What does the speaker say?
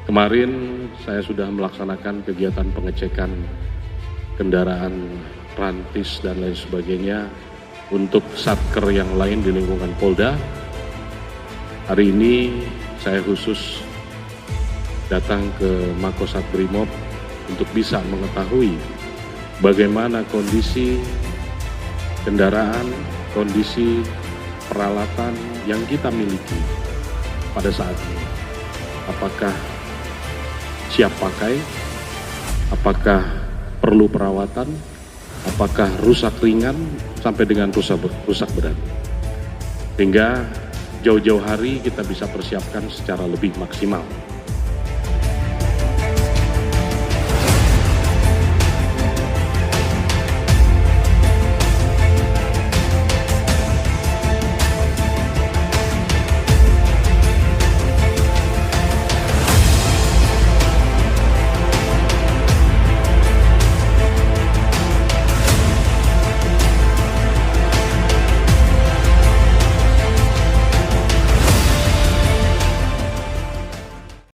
Kemarin saya sudah melaksanakan kegiatan pengecekan kendaraan rantis dan lain sebagainya untuk satker yang lain di lingkungan Polda. Hari ini saya khusus datang ke Makosat Brimob untuk bisa mengetahui bagaimana kondisi kendaraan, kondisi peralatan yang kita miliki pada saat ini. Apakah siap pakai, apakah perlu perawatan, apakah rusak ringan sampai dengan rusak berat. Sehingga jauh-jauh hari kita bisa persiapkan secara lebih maksimal.